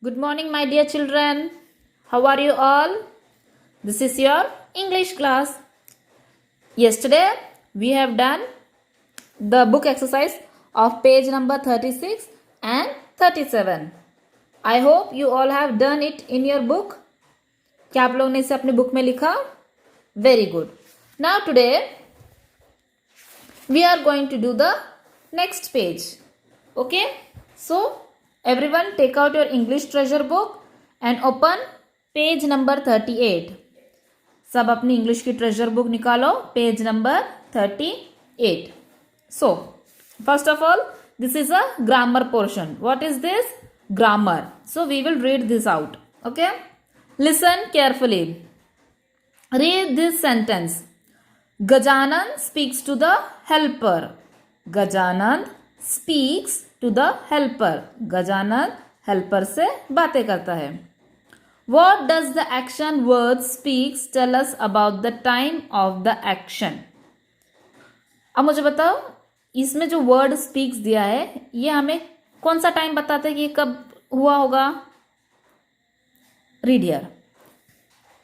Good morning, my dear children. How are you all? This is your English class. Yesterday, we have done the book exercise of page number 36 and 37. I hope you all have done it in your book. क्या आप लोग ने इसे अपने book में लिखा? Very good. Now today, we are going to do the next page. Okay? So, everyone take out your English treasure book and open page number 38. सब अपनी इंग्लिश की ट्रेजर बुक निकालो, page number 38. So first of all this is a grammar portion. What is this? Grammar. So we will read this out. Okay, listen carefully. Read this sentence. Gajanan speaks to the helper. Gajanan speaks to the helper. Gajanan helper से बातें करता है. What does the action word speaks tell us about the time of the action? अब मुझे बताओ, इसमें जो word speaks दिया है ये हमें कौन सा टाइम बताता है कि कब हुआ होगा? Read here.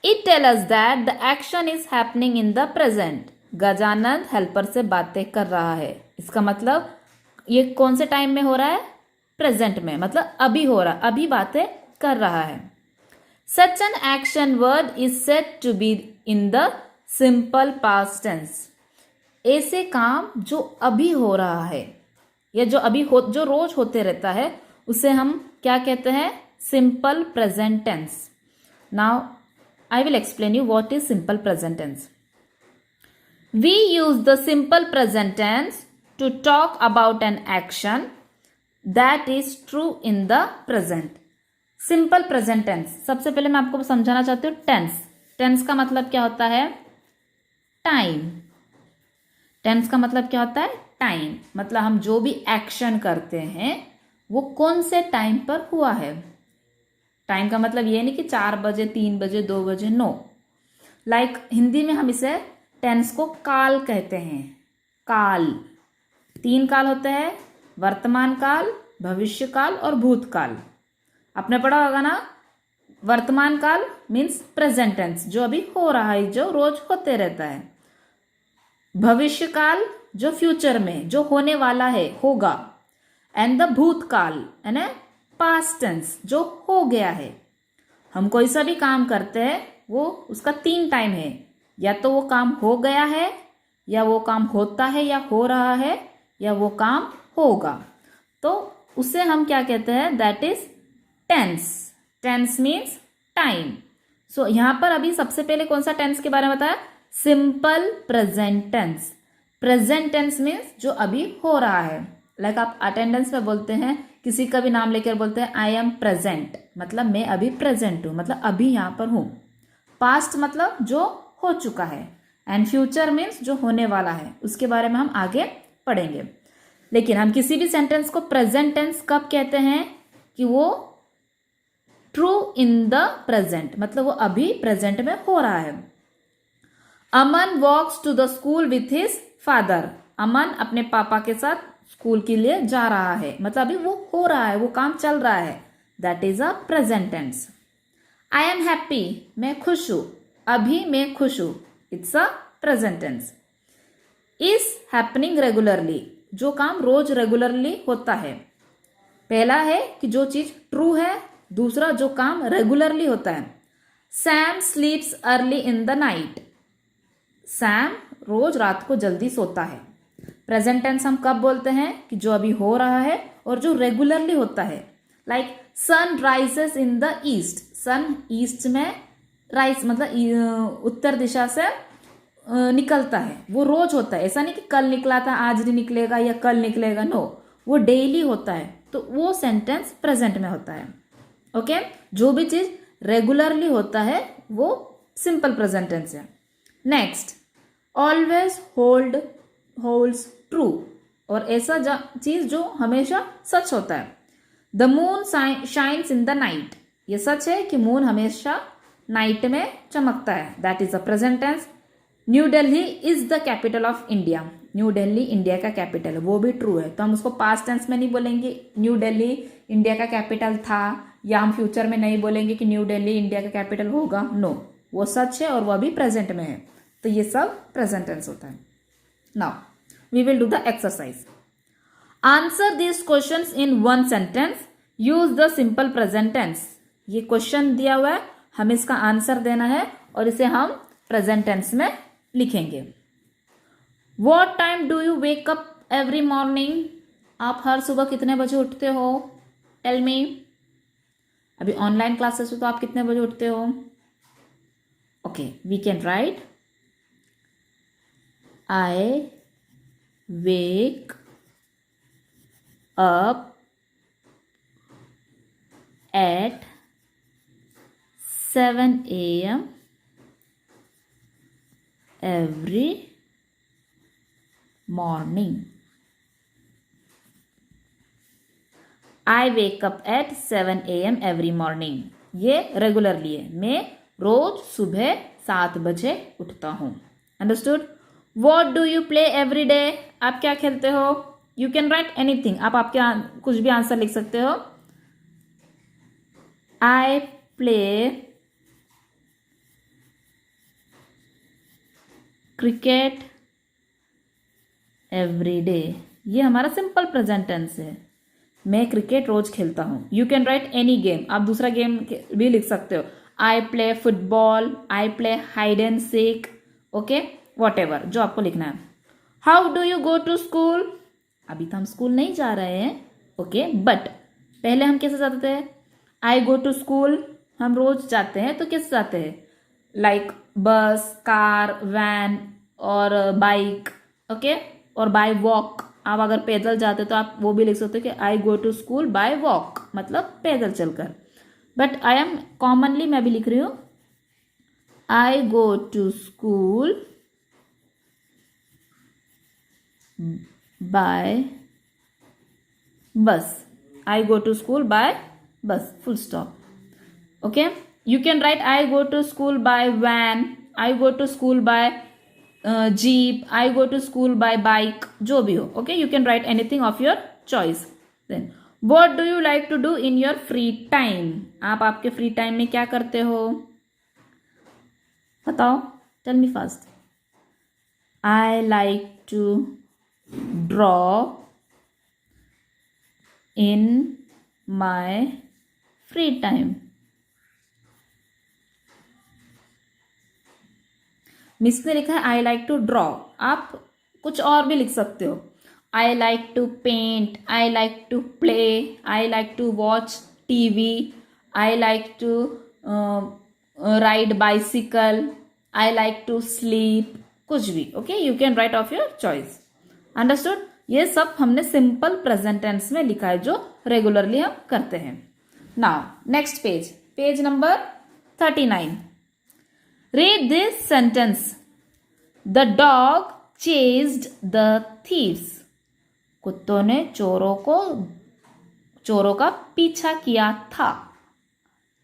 It tells us that the action is happening in the present. Gajanan helper से बातें कर रहा है. इसका मतलब ये कौन से टाइम में हो रहा है? प्रेजेंट में, मतलब अभी हो रहा, अभी बातें कर रहा है. Such an action word is said to be in the simple past tense. ऐसे काम जो अभी हो रहा है या जो अभी जो रोज होते रहता है उसे हम क्या कहते हैं? Simple present tense. Now I will explain you what is simple present tense. We use the simple present tense to talk about an action that is true in the present. Simple present tense. सबसे पहले मैं आपको समझाना चाहती हूँ tense. Tense का मतलब क्या होता है? टाइम. टेंस का मतलब क्या होता है? टाइम. मतलब हम जो भी एक्शन करते हैं वो कौन से टाइम पर हुआ है. टाइम का मतलब ये नहीं कि 4 बजे, 3 बजे, 2 बजे. नो. लाइक हिंदी में हम इसे टेंस को काल कहते हैं. काल. 3 काल होते हैं: वर्तमान काल, भविष्य काल और भूतकाल. आपने पढ़ा होगा ना. वर्तमान काल मीन्स प्रेजेंट टेंस, जो अभी हो रहा है, जो रोज होते रहता है. भविष्य काल जो फ्यूचर में, जो होने वाला है, होगा. एंड द भूतकाल यानी पास्ट टेंस, जो हो गया है. हम कोई सा भी काम करते हैं वो उसका 3 टाइम है. या तो वो काम हो गया है, या वो काम होता है या हो रहा है, या वो काम होगा. तो उसे हम क्या कहते हैं? That is tense. Tense means time. So यहां पर अभी सबसे पहले कौन सा टेंस के बारे में बताया? Simple present tense. Present tense means जो अभी हो रहा है. लाइक आप अटेंडेंस में बोलते हैं, किसी का भी नाम लेकर बोलते हैं आई एम प्रेजेंट, मतलब मैं अभी प्रेजेंट हूं, मतलब अभी यहां पर हूं. पास्ट मतलब जो हो चुका है. एंड फ्यूचर मीन्स जो होने वाला है. उसके बारे में हम आगे पढ़ेंगे. लेकिन हम किसी भी सेंटेंस को प्रेजेंट टेंस कब कहते हैं? कि वो ट्रू इन द प्रेजेंट, मतलब वो अभी प्रेजेंट में हो रहा है. Aman walks to the school with his father. Aman अपने पापा के साथ स्कूल के लिए जा रहा है, मतलब अभी वो हो रहा है, वो काम चल रहा है. That is a present tense. I am happy. मैं खुश हूं. अभी मैं खुश हूं. It's a present tense. Is happening regularly. जो काम रोज रेगुलरली होता है. पहला है कि जो चीज ट्रू है. दूसरा जो काम रेगुलरली होता है. Sam sleeps early in the night. Sam रोज रात को जल्दी सोता है. प्रेजेंट टेंस हम कब बोलते हैं? कि जो अभी हो रहा है और जो रेगुलरली होता है. Like sun rises in the east. Sun east में राइज मतलब उत्तर दिशा से निकलता है. वो रोज होता है. ऐसा नहीं कि कल निकला था आज नहीं निकलेगा या कल निकलेगा. नो, वो डेली होता है. तो वो सेंटेंस प्रेजेंट में होता है. ओके, जो भी चीज रेगुलरली होता है वो सिंपल प्रेजेंट टेंस है. Next, always holds true. और ऐसा चीज जो हमेशा सच होता है. The moon shines in the night. ये सच है कि मून हमेशा नाइट में चमकता है. That is a present tense. New Delhi is the capital of India. New Delhi India का कैपिटल है, वो भी ट्रू है. तो हम उसको पास्ट टेंस में नहीं बोलेंगे न्यू दिल्ली इंडिया का कैपिटल था या हम फ्यूचर में नहीं बोलेंगे कि न्यू दिल्ली इंडिया का कैपिटल होगा, नो, वो सच है और वो अभी प्रेजेंट में है, तो ये सब प्रेजेंट टेंस होता है। Now we will do the exercise. Answer this questions in one sentence, use the simple present tense. ये क्वेश्चन दिया हुआ है, हमें इसका आंसर देना है और इसे हम प्रेजेंट टेंस में लिखेंगे। What time do you wake up every morning? आप हर सुबह कितने बजे उठते हो? Tell me. अभी ऑनलाइन क्लासेस हो तो आप कितने बजे उठते हो? Okay, we can write I wake up at 7 a.m. every morning. I wake up at 7 a.m. every morning. ये रेगुलरली है, मैं रोज सुबह 7 बजे उठता हूँ। Understood? What do you play every day? आप क्या खेलते हो? You can write anything. आप आपके कुछ भी आंसर लिख सकते हो। I play cricket every day. ये हमारा सिंपल प्रेजेंट टेंस है, मैं क्रिकेट रोज खेलता हूँ। You can write any game, आप दूसरा गेम भी लिख सकते हो। I play football, I play hide and seek, okay, whatever, जो आपको लिखना है। How do you go to school? अभी तो हम स्कूल नहीं जा रहे हैं, ओके, बट पहले हम कैसे जाते थे? आई गो टू स्कूल, हम रोज जाते हैं, तो कैसे जाते हैं? लाइक बस, कार, वैन और बाइक, ओके, और बाय वॉक। आप अगर पैदल जाते तो आप वो भी लिख सकते हो कि I go to school by walk, मतलब पैदल चलकर। बट आई एम कॉमनली मैं भी लिख रही हूँ I go to school by bus. I go to school by bus, full stop, okay. You can write I go to school by van, I go to school by jeep, I go to school by bike, जो भी हो, okay. You can write anything of your choice. Then what do you like to do in your free time? आप आपके free time में क्या करते हो? बताओ, tell me first. I like to draw in my free time. Miss ने लिखा है आई लाइक टू ड्रॉ, आप कुछ और भी लिख सकते हो। I like to paint, I like to play, I like to watch TV, I like to ride bicycle, I like to sleep, कुछ भी, okay. You can write of your choice. Understood? ये सब हमने सिंपल प्रेजेंट टेंस में लिखा है, जो regularly हम करते हैं। Now next page, page number 39। Read this sentence. The dog chased the thieves. कुत्तों ने चोरों का पीछा किया था।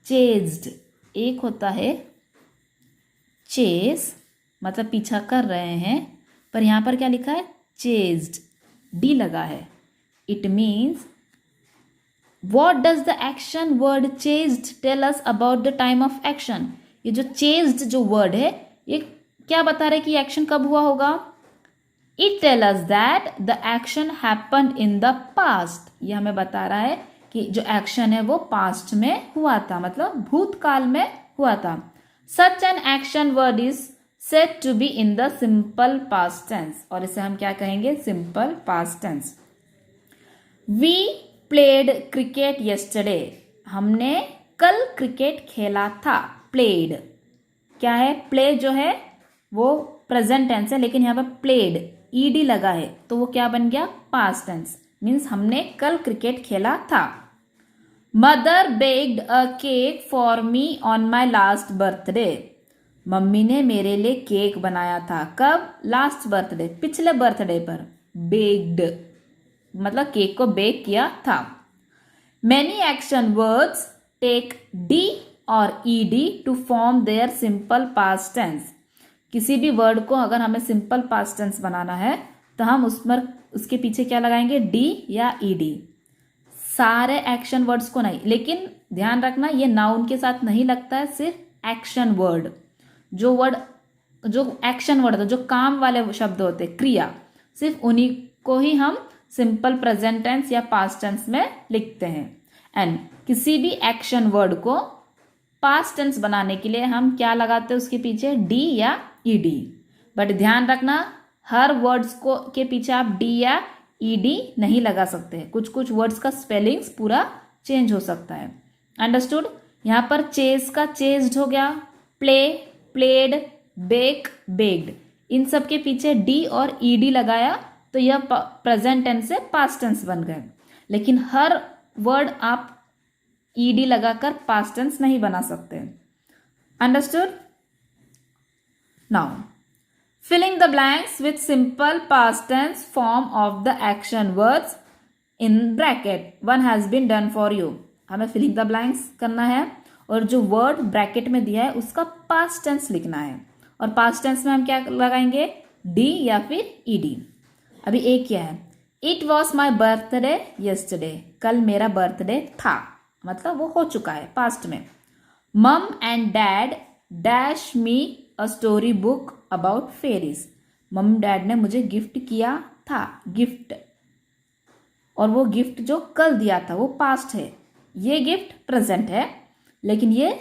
चेज्ड एक होता है चेस, मतलब पीछा कर रहे हैं, पर यहां पर क्या लिखा है? चेज्ड, डी लगा है। It means What does the action word chased tell us about the time of action? ये जो chased जो word है, ये क्या बता रहा है कि एक्शन कब हुआ होगा? It tell us that the action happened in the past. ये हमें बता रहा है कि जो एक्शन है वो पास्ट में हुआ था, मतलब भूतकाल में हुआ था। Such an action word is said to be in the simple past tense, और इसे हम क्या कहेंगे? Simple past tense. We played cricket yesterday. हमने कल क्रिकेट खेला था। प्लेड क्या है? प्ले जो है वो प्रेजेंट टेंस है, लेकिन यहाँ पर प्लेड ईडी लगा है, तो वो क्या बन गया? Past tense. मीन्स हमने कल क्रिकेट खेला था। Mother baked a cake for me on my last birthday. Mummy ने मेरे लिए केक बनाया था। कब? लास्ट बर्थडे, पिछले बर्थडे पर। बेक्ड मतलब केक को बेक किया था। Many action words take D और ED to form their simple past tense. किसी भी वर्ड को अगर हमें सिंपल पास्ट टेंस बनाना है तो हम उसके पीछे क्या लगाएंगे? D या ED। सारे एक्शन वर्ड्स को नहीं, लेकिन ध्यान रखना ये नाउन के साथ नहीं लगता है, सिर्फ एक्शन वर्ड, जो एक्शन वर्ड होता है, जो काम वाले शब्द होते हैं, क्रिया, सिर्फ उन्हीं को ही हम सिंपल प्रेजेंट टेंस या पास्ट टेंस में लिखते हैं। एंड किसी भी एक्शन वर्ड को पास्ट टेंस बनाने के लिए हम क्या लगाते हैं उसके पीछे, डी या ईडी। बट ध्यान रखना हर वर्ड्स को के पीछे आप डी या ईडी नहीं लगा सकते हैं, कुछ कुछ वर्ड्स का स्पेलिंग्स पूरा चेंज हो सकता है। अंडरस्टूड। यहाँ पर चेज का चेज्ड हो गया, प्ले प्लेड, बेक बेक्ड, इन सब के पीछे डी और ईडी लगाया तो यह प्रेजेंट टेंस से पास्ट टेंस बन गए। लेकिन हर वर्ड आप ईडी लगाकर पास्ट टेंस नहीं बना सकते। Understood. Now filling the blanks with simple past tense form of the action words in bracket, one has been done for you. हमें फिलिंग द ब्लैंक्स करना है और जो वर्ड ब्रैकेट में दिया है उसका पास्ट टेंस लिखना है। और पास्ट टेंस में हम क्या लगाएंगे, डी या फिर ईडी। अभी एक क्या है, it was my birthday yesterday, कल मेरा बर्थडे था, मतलब वो हो चुका है पास्ट में। Mum and dad dash me a story book about fairies, mum dad ने मुझे गिफ्ट किया था, गिफ्ट, और वो गिफ्ट जो कल दिया था वो पास्ट है, ये गिफ्ट प्रेजेंट है, लेकिन ये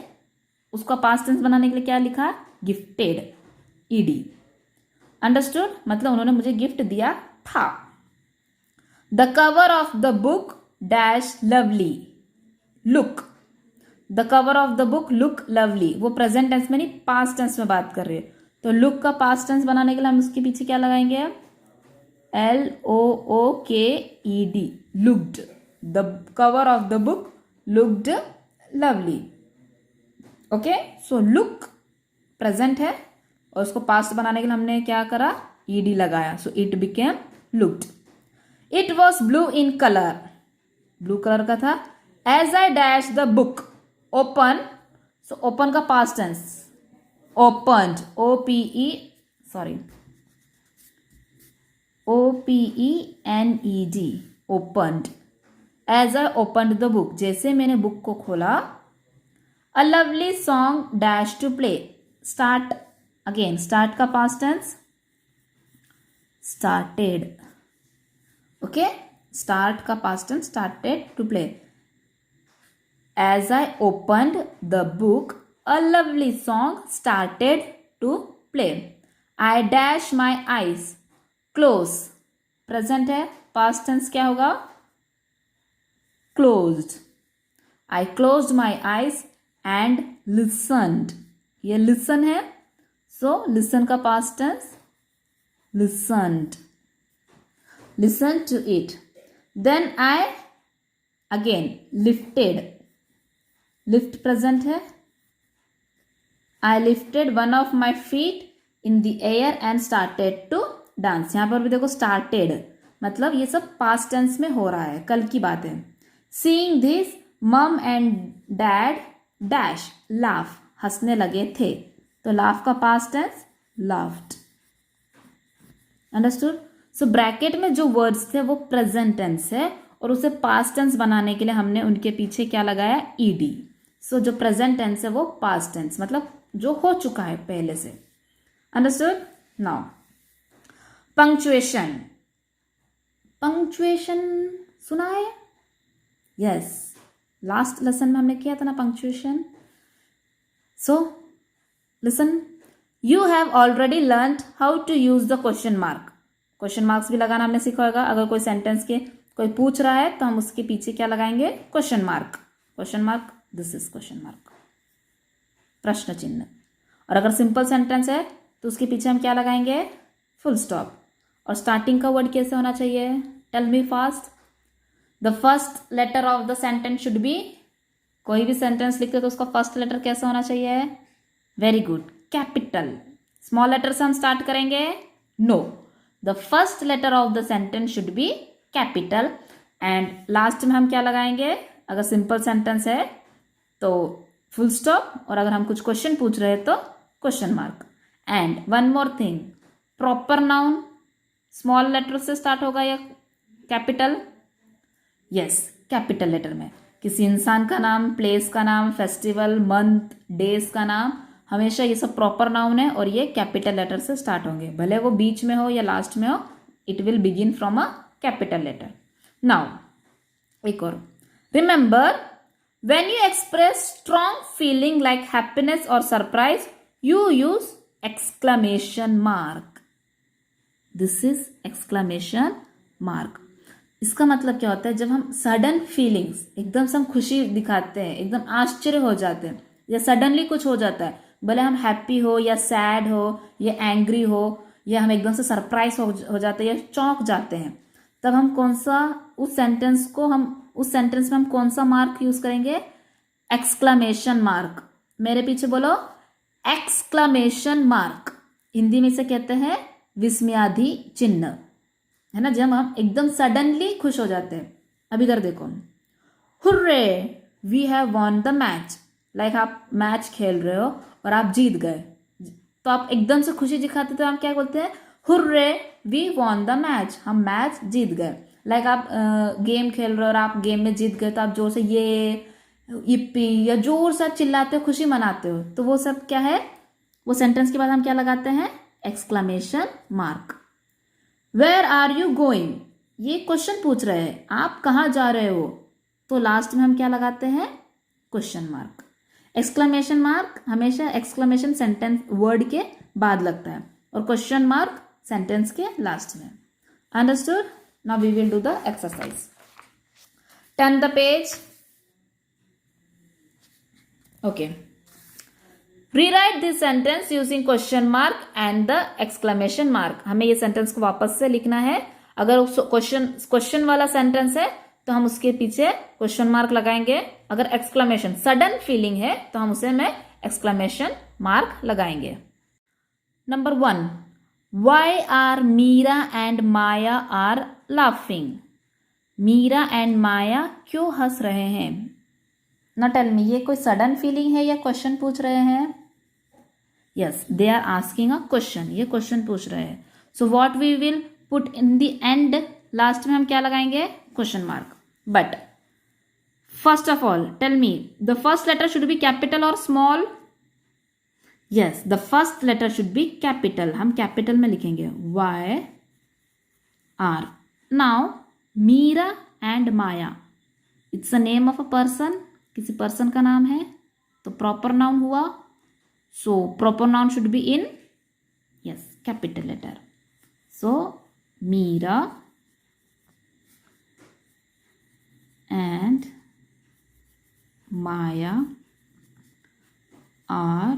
उसका पास्ट टेंस बनाने के लिए क्या लिखा, गिफ्टेड, ईडी। अंडरस्टूड। मतलब उन्होंने मुझे गिफ्ट दिया था। The cover of the book dash lovely, look, the cover of the book look lovely, वो प्रेजेंट टेंस में नहीं पास्ट टेंस में बात कर रहे हैं, तो लुक का पास्ट टेंस बनाने के लिए हम उसके पीछे क्या लगाएंगे, LOOKED, looked, the cover of the book looked lovely. Okay, so look present है और उसको पास्ट बनाने के लिए हमने क्या करा, ईडी लगाया, so it became looked. It was blue in colour, blue colour का था। As I dash the book open, so open का past tense opened, OPENED, opened. As I opened the book, जैसे मैंने बुक को खोला। A lovely song dash to play, start, again start का past tense started, okay, start का past tense started to play. As I opened the book a lovely song started to play. I dash my eyes close, present है, past tense क्या होगा, closed. I closed my eyes and listened, ये listen है, so listen का past tense listened, listen to it. Then I again lifted, lift present है, I lifted one of my feet in the air and started to dance. यहाँ पर भी देखो started, मतलब ये सब पास्ट टेंस में हो रहा है, कल की बात है। Seeing this mum and dad dash laugh, हंसने लगे थे, तो लाफ का past tense laughed. Understood. So bracket में जो वर्ड्स थे वो प्रेजेंट टेंस है और उसे पास्ट टेंस बनाने के लिए हमने उनके पीछे क्या लगाया, ईडी। सो जो प्रेजेंट टेंस है वो पास्ट टेंस, मतलब जो हो चुका है पहले से। अंडरस्टूड। नाउ पंक्चुएशन, पंक्चुएशन सुना है, यस, लास्ट लेसन में हमने किया था ना punctuation. So listen, you have already learn how to use the question mark, question marks भी लगाना हमने सीखा होगा। अगर कोई सेंटेंस के कोई पूछ रहा है तो हम उसके पीछे क्या लगाएंगे, question mark, question mark, this is question mark, प्रश्न चिन्ह। और अगर सिंपल सेंटेंस है तो उसके पीछे हम क्या लगाएंगे, फुल स्टॉप। और स्टार्टिंग का वर्ड कैसे होना चाहिए, tell me fast. The first letter of the sentence should be, कोई भी सेंटेंस लिखते तो उसका फर्स्ट लेटर कैसा होना चाहिए, very good, capital. Small letter से हम स्टार्ट करेंगे, no, the first letter of the sentence should be capital. And last में हम क्या लगाएंगे, अगर सिंपल सेंटेंस है तो फुल स्टॉप, और अगर हम कुछ क्वेश्चन पूछ रहे हैं तो question mark. And one more thing, proper noun small letter से स्टार्ट होगा या कैपिटल, यस, कैपिटल लेटर में। किसी इंसान का नाम, प्लेस का नाम, फेस्टिवल, मंथ, डेज का नाम, हमेशा ये सब प्रॉपर नाउन है और ये कैपिटल लेटर से स्टार्ट होंगे, भले वो बीच में हो या लास्ट में हो, it will begin from a capital letter. Now एक और, remember when you express strong feeling like happiness और surprise you use exclamation mark. This is exclamation mark. इसका मतलब क्या होता है, जब हम सडन फीलिंग्स, एकदम से हम खुशी दिखाते हैं, एकदम आश्चर्य हो जाते हैं या सडनली कुछ हो जाता है, भले हम हैप्पी हो या सैड हो या एंग्री हो या हम एकदम से सरप्राइज हो जाते हैं या चौंक जाते हैं, तब हम कौन सा उस सेंटेंस में हम कौन सा मार्क यूज करेंगे? Exclamation mark. मेरे पीछे बोलो, एक्सक्लेमेशन मार्क। हिंदी में इसे कहते हैं विस्मयादि चिन्ह, है ना, जब हम एकदम सडनली खुश हो जाते हैं। अब इधर देखो, hurray we have won the match. Like आप मैच खेल रहे हो और आप जीत गए, तो आप एकदम से खुशी दिखाते तो आप क्या बोलते हैं? Hurray we won the match, हम मैच जीत गए। लाइक आप गेम खेल रहे हो और आप गेम में जीत गए, तो आप जोर से ये yippee या जोर से चिल्लाते हो, खुशी मनाते हो, तो वो सब क्या है? वो सेंटेंस के बाद हम क्या लगाते हैं? Exclamation mark. Where are you going, ये क्वेश्चन पूछ रहे हैं, आप कहाँ जा रहे हो, तो लास्ट में हम क्या लगाते हैं? Question mark. एक्सक्लेमेशन मार्क हमेशा एक्सक्लेमेशन सेंटेंस वर्ड के बाद लगता है और क्वेश्चन मार्क सेंटेंस के लास्ट में। Understood? Now we will do the exercise. Turn the page. Okay, rewrite this sentence using question mark and the exclamation mark. हमें ये सेंटेंस को वापस से लिखना है। अगर क्वेश्चन वाला सेंटेंस है तो हम उसके पीछे क्वेश्चन मार्क लगाएंगे, अगर एक्सक्लेमेशन सडन फीलिंग है तो हम उसे में एक्सक्लेमेशन मार्क लगाएंगे। Number 1, why are Meera and Maya are laughing. Meera and Maya क्यों हंस रहे हैं? ना टेल मी, ये कोई सडन फीलिंग है या क्वेश्चन पूछ रहे हैं? Yes, they are asking a question, ये क्वेश्चन पूछ रहे हैं। So what we will put in the end, last में हम क्या लगाएंगे? Question mark. But first of all tell me, the first letter should be capital और small? Yes, the first letter should be capital. हम capital में लिखेंगे why are. Now Meera and Maya, it's a name of a person, किसी person का नाम है, तो proper noun हुआ। So proper noun should be in, yes, capital letter. So Meera and Maya are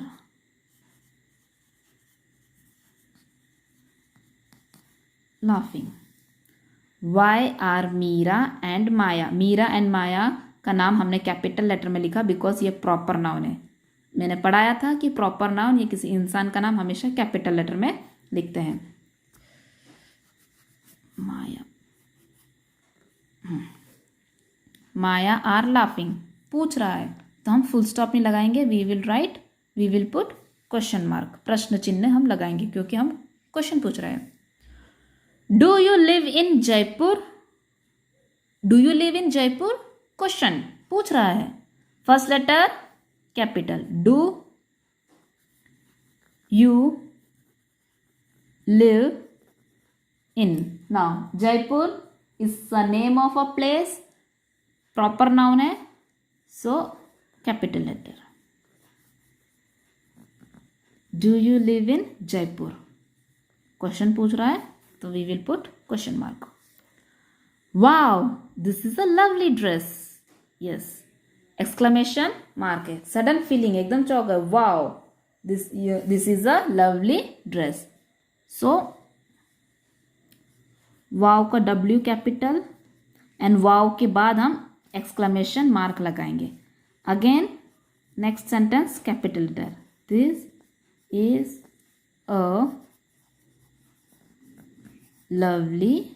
laughing. Why are Meera and Maya? Meera and Maya का नाम हमने capital letter में लिखा बिकॉज ये प्रॉपर नाउन है। मैंने पढ़ाया था कि प्रॉपर नाउन या किसी इंसान का नाम हमेशा कैपिटल लेटर में लिखते हैं। माया आर लाफिंग पूछ रहा है, तो हम फुल स्टॉप नहीं लगाएंगे, we will put question mark, प्रश्न चिन्ह हम लगाएंगे क्योंकि हम क्वेश्चन पूछ रहे हैं। Do you live in Jaipur? Do you live in Jaipur, question पूछ रहा है, first letter capital, do you live in. Now Jaipur is the name of a place, proper noun है, सो कैपिटल लेटर। डू you live in Jaipur, question पूछ रहा है तो we will put question mark. Wow this is a lovely dress, yes, exclamation mark है, sudden feeling, एकदम चौंक है, wow this is a lovely dress. So wow का W कैपिटल एंड वाओ के बाद हम एक्सक्लेमेशन मार्क लगाएंगे। Again next sentence capital letter, this is a lovely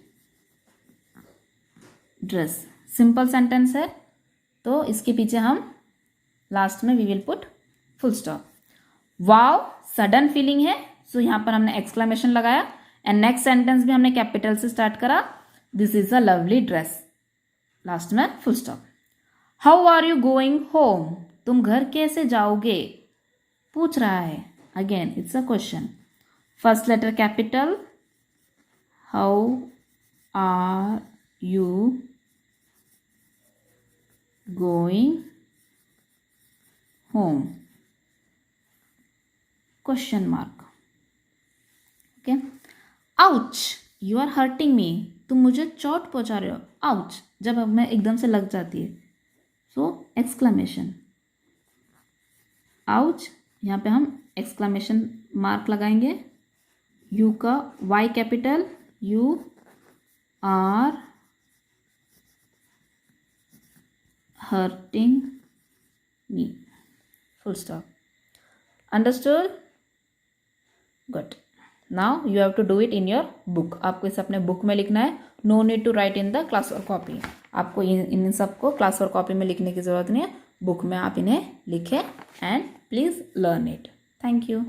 dress, simple sentence है, तो इसके पीछे हम लास्ट में we will put full stop. Wow sudden feeling है, सो यहाँ पर हमने एक्सक्लेमेशन लगाया एंड नेक्स्ट सेंटेंस भी हमने कैपिटल से स्टार्ट करा, this is a lovely dress. Last में full stop. How are you going home? तुम घर कैसे जाओगे? पूछ रहा है. Again it's a question. First letter capital. How are you going home? Question mark. Okay. Ouch, you are hurting me. तुम मुझे चोट पहुंचा रहे हो. आउच, जब हमें एकदम से लग जाती है. सो एक्सक्लेमेशन. आउच, यहाँ पे हम एक्सक्लेमेशन मार्क लगाएंगे. यू का Y capital. You are hurting me. Full stop. Understood? Good. Now you have to do it in your book. आपको इसे अपने बुक में लिखना है. No need to write in the class और कॉपी. आपको इन सबको क्लास और कॉपी में लिखने की ज़रूरत नहीं है. बुक में आप इन्हें लिखें and please learn it. Thank you.